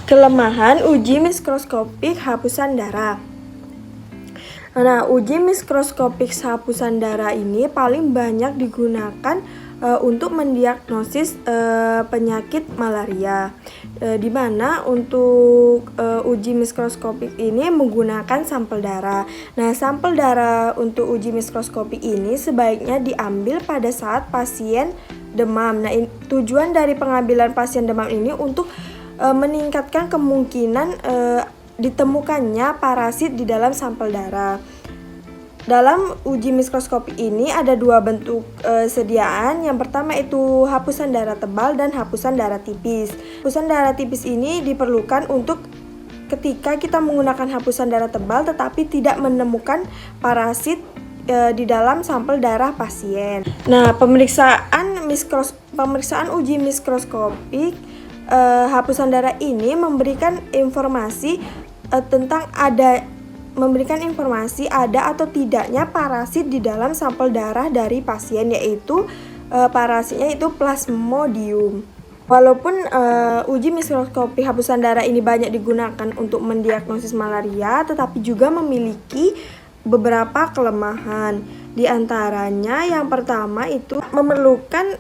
Kelemahan uji mikroskopik hapusan darah. Nah, uji mikroskopik hapusan darah ini paling banyak digunakan untuk mendiagnosis penyakit malaria. Di mana untuk uji mikroskopik ini menggunakan sampel darah. Nah, sampel darah untuk uji mikroskopik ini sebaiknya diambil pada saat pasien demam. Nah, tujuan dari pengambilan pasien demam ini untuk meningkatkan kemungkinan ditemukannya parasit di dalam sampel darah. Dalam uji mikroskopik ini ada dua bentuk sediaan. Yang pertama itu hapusan darah tebal dan hapusan darah tipis. Hapusan darah tipis ini diperlukan untuk ketika kita menggunakan hapusan darah tebal tetapi tidak menemukan parasit di dalam sampel darah pasien. Nah, pemeriksaan uji mikroskopik hapusan darah ini memberikan informasi ada atau tidaknya parasit di dalam sampel darah dari pasien, yaitu parasitnya itu Plasmodium. Walaupun uji mikroskopik hapusan darah ini banyak digunakan untuk mendiagnosis malaria, tetapi juga memiliki beberapa kelemahan. Di antaranya yang pertama itu memerlukan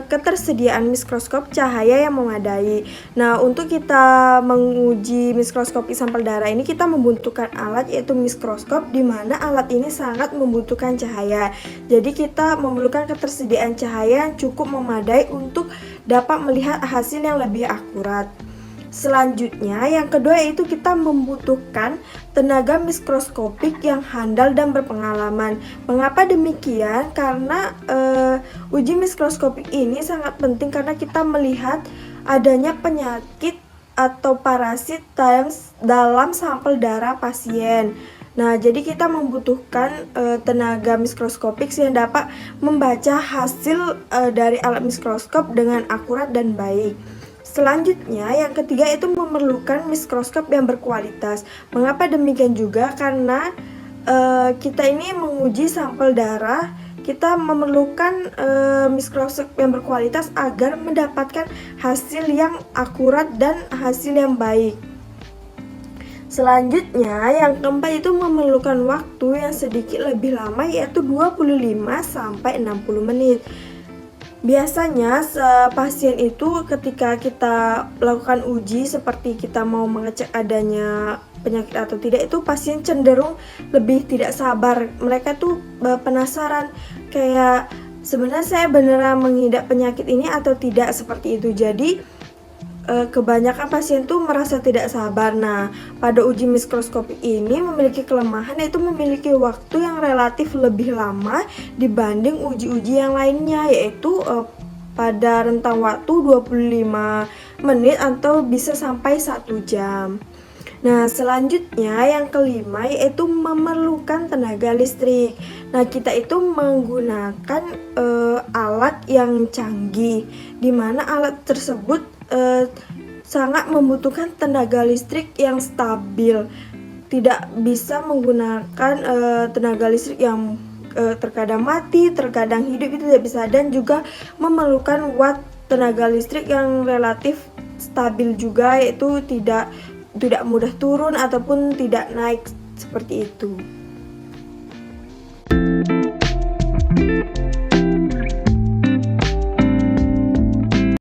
ketersediaan mikroskop cahaya yang memadai. Nah, untuk kita menguji mikroskopik sampel darah ini kita membutuhkan alat yaitu mikroskop, di mana alat ini sangat membutuhkan cahaya. Jadi kita memerlukan ketersediaan cahaya yang cukup memadai untuk dapat melihat hasil yang lebih akurat. Selanjutnya, yang kedua yaitu kita membutuhkan tenaga mikroskopik yang handal dan berpengalaman. Mengapa demikian? Karena uji mikroskopik ini sangat penting karena kita melihat adanya penyakit atau parasit dalam sampel darah pasien. Nah, jadi kita membutuhkan tenaga mikroskopik yang dapat membaca hasil dari alat mikroskop dengan akurat dan baik. Selanjutnya, yang ketiga itu memerlukan mikroskop yang berkualitas. Mengapa demikian juga? Karena kita ini menguji sampel darah, kita memerlukan mikroskop yang berkualitas agar mendapatkan hasil yang akurat dan hasil yang baik. Selanjutnya, yang keempat itu memerlukan waktu yang sedikit lebih lama, yaitu 25-60 menit. Biasanya pasien itu ketika kita lakukan uji seperti kita mau mengecek adanya penyakit atau tidak, itu pasien cenderung lebih tidak sabar. Mereka tuh penasaran kayak sebenarnya saya beneran mengidap penyakit ini atau tidak, seperti itu. Jadi kebanyakan pasien tuh merasa tidak sabar. Nah, pada uji mikroskopik ini memiliki kelemahan yaitu memiliki waktu yang relatif lebih lama dibanding uji-uji yang lainnya, yaitu pada rentang waktu 25 menit atau bisa sampai 1 jam. Nah, selanjutnya yang kelima yaitu memerlukan tenaga listrik. Nah, kita itu menggunakan alat yang canggih, di mana alat tersebut sangat membutuhkan tenaga listrik yang stabil. Tidak bisa menggunakan tenaga listrik yang terkadang mati, terkadang hidup, itu tidak bisa. Dan juga memerlukan watt tenaga listrik yang relatif stabil juga, yaitu tidak mudah turun ataupun tidak naik, seperti itu.